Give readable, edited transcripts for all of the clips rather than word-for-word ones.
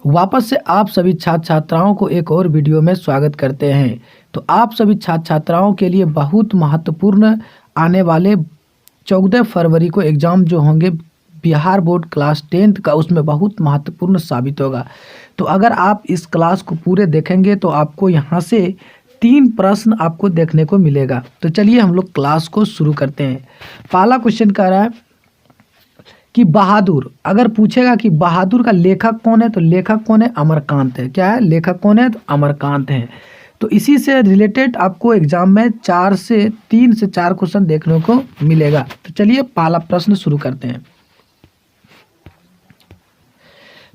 वापस से आप सभी छात्र छात्राओं को एक और वीडियो में स्वागत करते हैं। तो आप सभी छात्र छात्राओं के लिए बहुत महत्वपूर्ण आने वाले 14 फरवरी को एग्ज़ाम जो होंगे बिहार बोर्ड क्लास 10th का, उसमें बहुत महत्वपूर्ण साबित होगा। तो अगर आप इस क्लास को पूरे देखेंगे तो आपको यहाँ से 3 प्रश्न आपको देखने को मिलेगा। तो चलिए हम लोग क्लास को शुरू करते हैं। पहला क्वेश्चन कह रहा है कि बहादुर, अगर पूछेगा कि बहादुर का लेखक कौन है, तो लेखक कौन है? अमरकांत है। क्या है? लेखक कौन है? तो अमरकांत है। तो इसी से रिलेटेड आपको एग्जाम में 3 से 4 क्वेश्चन देखने को मिलेगा। तो चलिए पहला प्रश्न शुरू करते हैं।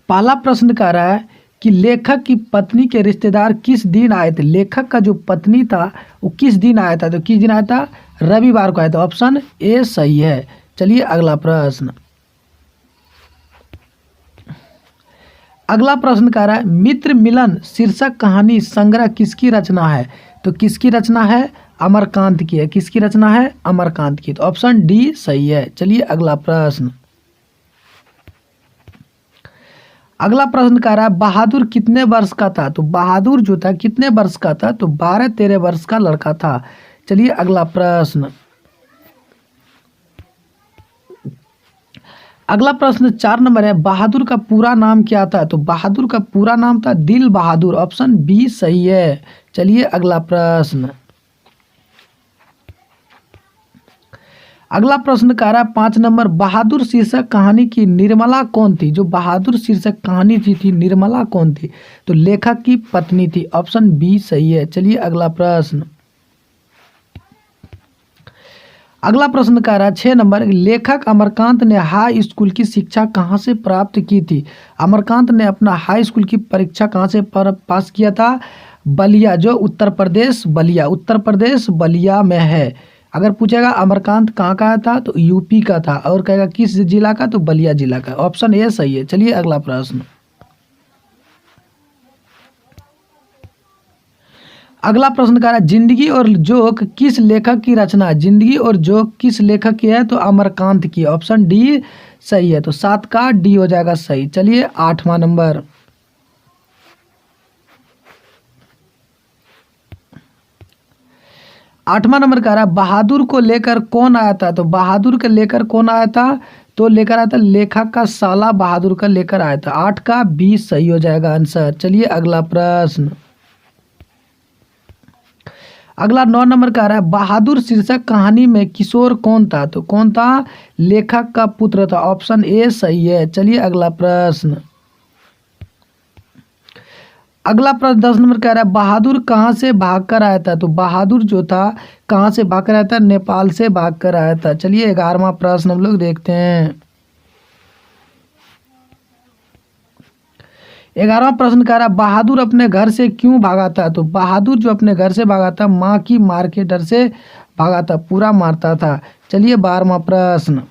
पहला प्रश्न कह रहा है कि लेखक की पत्नी के रिश्तेदार किस दिन आए थे? लेखक का जो पत्नी था वो किस दिन आया था? तो किस दिन आया था? रविवार को आया था। ऑप्शन ए सही है। चलिए अगला प्रश्न। अगला प्रश्न कह रहा है मित्र मिलन शीर्षक कहानी संग्रह किसकी रचना है? तो किसकी रचना है? अमरकांत की है। किसकी रचना है? अमरकांत की। तो ऑप्शन डी सही है। चलिए अगला प्रश्न। अगला प्रश्न कह रहा है बहादुर कितने वर्ष का था? तो बहादुर जो था कितने वर्ष का था? तो 12-13 वर्ष का लड़का था। चलिए अगला प्रश्न। अगला प्रश्न 4 नंबर है बहादुर का पूरा नाम क्या था? तो बहादुर का पूरा नाम था दिल बहादुर। ऑप्शन बी सही है। चलिए अगला प्रश्न। अगला प्रश्न कह रहा है 5 नंबर बहादुर शीर्षक कहानी की निर्मला कौन थी? जो बहादुर शीर्षक कहानी थी निर्मला कौन थी? तो लेखक की पत्नी थी। ऑप्शन बी सही है। चलिए अगला प्रश्न। अगला प्रश्न कह रहा है 6 नंबर लेखक अमरकांत ने हाई स्कूल की शिक्षा कहाँ से प्राप्त की थी? अमरकांत ने अपना हाई स्कूल की परीक्षा कहाँ से पास किया था? बलिया, जो उत्तर प्रदेश बलिया में है। अगर पूछेगा अमरकांत कहाँ का था तो यूपी का था, और कहेगा किस जिला का तो बलिया जिला का। ऑप्शन ए सही है। चलिए अगला प्रश्न। अगला प्रश्न कह रहा है जिंदगी और जोक किस लेखक की रचना है? जिंदगी और जोक किस लेखक की है? तो अमरकांत की। ऑप्शन डी सही है। तो 7 का डी हो जाएगा सही। चलिए 8वां नंबर। आठवां नंबर कह रहा है बहादुर को लेकर कौन आया था? तो बहादुर के लेकर कौन आया था? तो लेकर आया था लेखक का साला बहादुर का लेकर आया था। 8 का बी सही हो जाएगा आंसर। चलिए अगला प्रश्न। अगला 9 नंबर कह रहा है बहादुर शीर्षक कहानी में किशोर कौन था? तो कौन था? लेखक का पुत्र था। ऑप्शन ए सही है। चलिए अगला प्रश्न। अगला प्रश्न 10 नंबर कह रहा है बहादुर कहाँ से भागकर आया था? तो बहादुर जो था कहाँ से भागकर आया था? नेपाल से भागकर आया था। चलिए 11वां प्रश्न हम लोग देखते हैं। 11वां प्रश्न कह रहा है बहादुर अपने घर से क्यों भागा था? तो बहादुर जो अपने घर से भागा था माँ की मार के डर से भागा था, पूरा मारता था। चलिए 12वां प्रश्न।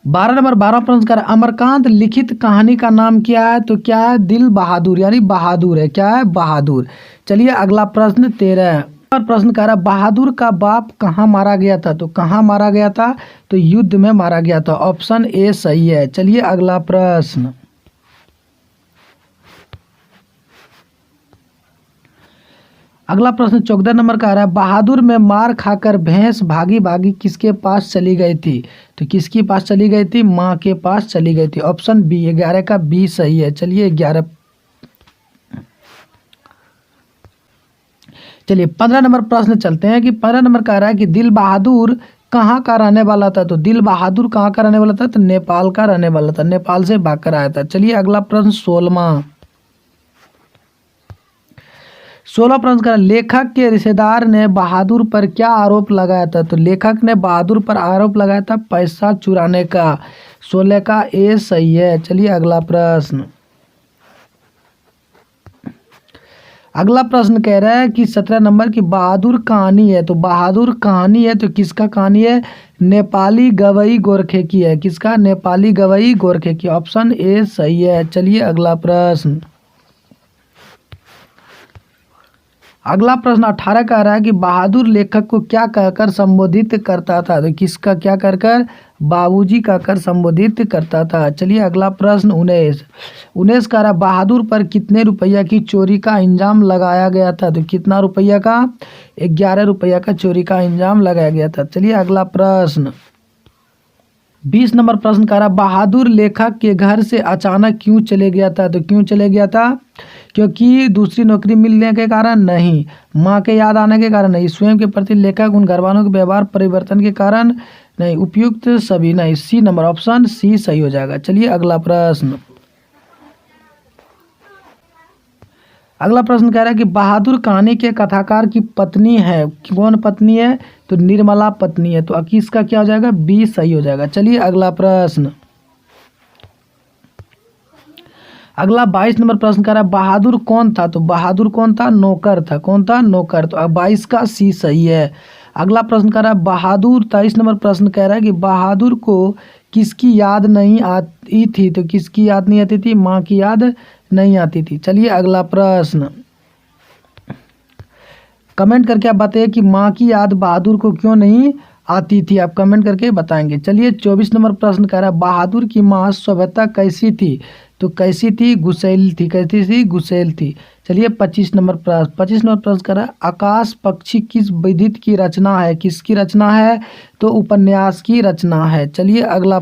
12वां प्रश्न कह रहा है अमरकांत लिखित कहानी का नाम क्या है? तो क्या है? दिल बहादुर, यानी बहादुर है। क्या है? बहादुर। चलिए अगला प्रश्न 13 प्रश्न कह रहा है बहादुर का बाप कहाँ मारा गया था? तो कहाँ मारा गया था? तो युद्ध में मारा गया था। ऑप्शन ए सही है। चलिए अगला प्रश्न। अगला प्रश्न 14 नंबर का आ रहा है बहादुर में मार खाकर भैंस भागी भागी किसके पास चली गई थी? तो किसके पास चली गई थी? माँ के पास चली गई थी। ऑप्शन बी 11 का बी सही है। चलिए 11। चलिए 15 नंबर प्रश्न चलते हैं कि 15 नंबर का आ रहा है कि दिल बहादुर कहाँ का रहने वाला था? तो दिल बहादुर कहाँ का रहने वाला था? तो नेपाल का रहने वाला था, नेपाल से भागकर आया था। चलिए अगला प्रश्न 16वां प्रश्न का लेखक के रिश्तेदार ने बहादुर पर क्या आरोप लगाया था? तो लेखक ने बहादुर पर आरोप लगाया था पैसा चुराने का। 16 का ए सही है। चलिए अगला प्रश्न। अगला प्रश्न कह रहा है कि 17 नंबर की बहादुर कहानी है। तो बहादुर कहानी है तो किसका कहानी है? नेपाली गवई गोरखे की है। किसका? नेपाली गवई गोरखे की। ऑप्शन ए सही है। चलिए अगला प्रश्न। अगला प्रश्न 18 कह रहा है कि बहादुर लेखक को क्या कहकर संबोधित करता था। तो किसका क्या कहकर, बाबूजी कहकर संबोधित करता था। चलिए अगला प्रश्न 19 कह रहा है बहादुर पर कितने रुपया की चोरी का इल्जाम लगाया गया था। तो कितना रुपया का, 11 रुपया का चोरी का इल्जाम लगाया गया था। चलिए अगला प्रश्न 20 नंबर प्रश्न कह रहा बहादुर लेखक के घर से अचानक क्यों चले गया था। तो क्यों चले गया था, क्योंकि दूसरी नौकरी मिलने के कारण नहीं, माँ के याद आने के कारण नहीं, स्वयं के प्रति लेखक उन घरवालों के व्यवहार परिवर्तन के कारण नहीं, उपयुक्त सभी नहीं। सी नंबर ऑप्शन सी सही हो जाएगा। चलिए अगला प्रश्न कह रहा है कि बहादुर कहानी के कथाकार की पत्नी है। कौन पत्नी है, तो निर्मला पत्नी है। तो किसका क्या हो जाएगा, बी सही हो जाएगा। चलिए अगला प्रश्न 22 नंबर प्रश्न कह रहा है बहादुर कौन था। तो बहादुर कौन था, नौकर था। कौन था, नौकर। तो 22 का सी सही है। अगला प्रश्न कह रहा है बहादुर 23 नंबर प्रश्न कह रहा है कि बहादुर को किसकी याद नहीं आती थी। तो किसकी याद नहीं आती थी, माँ की याद नहीं आती थी। चलिए अगला प्रश्न कमेंट करके आप बताइए कि माँ की याद बहादुर को क्यों नहीं आती थी, आप कमेंट करके बताएंगे। चलिए 24 नंबर प्रश्न कह रहा है बहादुर की माँ सभ्यता कैसी थी। तो कैसी थी, गुस्सैल थी। कैसी थी, गुस्सैल थी। चलिए 25 नंबर प्रश्न कह रहा है आकाश पक्षी किस विधित की रचना है। किसकी रचना है, तो उपन्यास की रचना है। चलिए अगला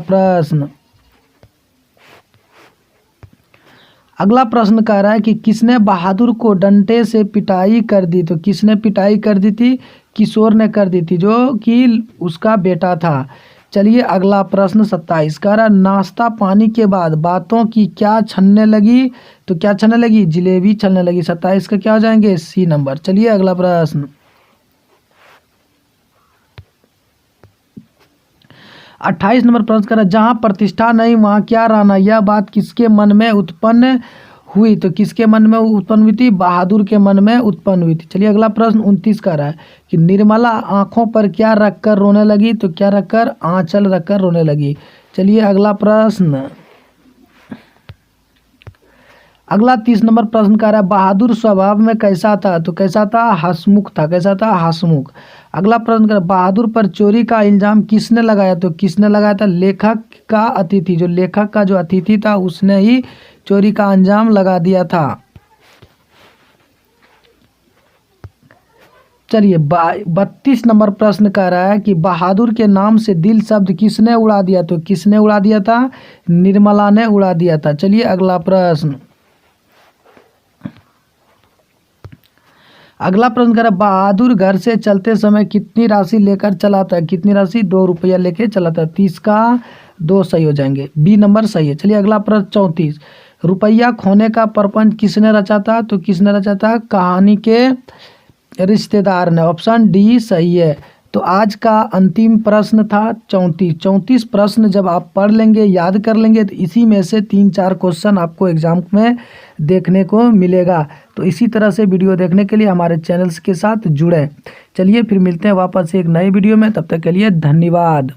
प्रश्न कह रहा है कि किसने बहादुर को डंडे से पिटाई कर दी। तो किसने पिटाई कर दी थी, किशोर ने कर दी थी, जो कि उसका बेटा था। चलिए अगला प्रश्न 27 कह रहा नाश्ता पानी के बाद बातों की क्या छनने लगी। तो क्या छनने लगी, जलेबी छनने लगी। 27 का क्या हो जाएंगे, सी नंबर। चलिए अगला प्रश्न 28 नंबर प्रश्न कर जहाँ प्रतिष्ठा नहीं वहाँ क्या रहना। यह बात किसके मन में उत्पन्न हुई। तो किसके मन में उत्पन्न हुई थी, बहादुर के मन में उत्पन्न हुई थी। चलिए अगला प्रश्न 29 का रहा है कि निर्मला आंखों पर क्या रखकर रोने लगी। तो क्या रखकर, आंचल रखकर रोने लगी। चलिए अगला 30 नंबर प्रश्न का रहा है बहादुर स्वभाव में कैसा था। तो कैसा था, हंसमुख था। कैसा था, हंसमुख। अगला प्रश्न का बहादुर पर चोरी का इल्जाम किसने लगाया। तो किसने लगाया था, लेखक का अतिथि। जो लेखक का जो अतिथि था उसने ही चोरी का इल्जाम लगा दिया था। चलिए 32 नंबर प्रश्न कह रहा है कि बहादुर के नाम से दिल शब्द किसने उड़ा दिया। तो किसने उड़ा दिया था, निर्मला ने उड़ा दिया था। चलिए अगला प्रश्न कह रहा है बहादुर घर से चलते समय कितनी राशि लेकर चला था। कितनी राशि, 2 रुपया लेके चला था। 30 का 2 सही हो जाएंगे, बी नंबर सही है। चलिए अगला प्रश्न 34 रुपया खोने का प्रपंच किसने रचा था। तो किसने रचा था, कहानी के रिश्तेदार ने। ऑप्शन डी सही है। तो आज का अंतिम प्रश्न था 34 प्रश्न जब आप पढ़ लेंगे, याद कर लेंगे, तो इसी में से 3-4 क्वेश्चन आपको एग्जाम में देखने को मिलेगा। तो इसी तरह से वीडियो देखने के लिए हमारे चैनल्स के साथ जुड़े। चलिए फिर मिलते हैं वापस एक नई वीडियो में, तब तक के लिए धन्यवाद।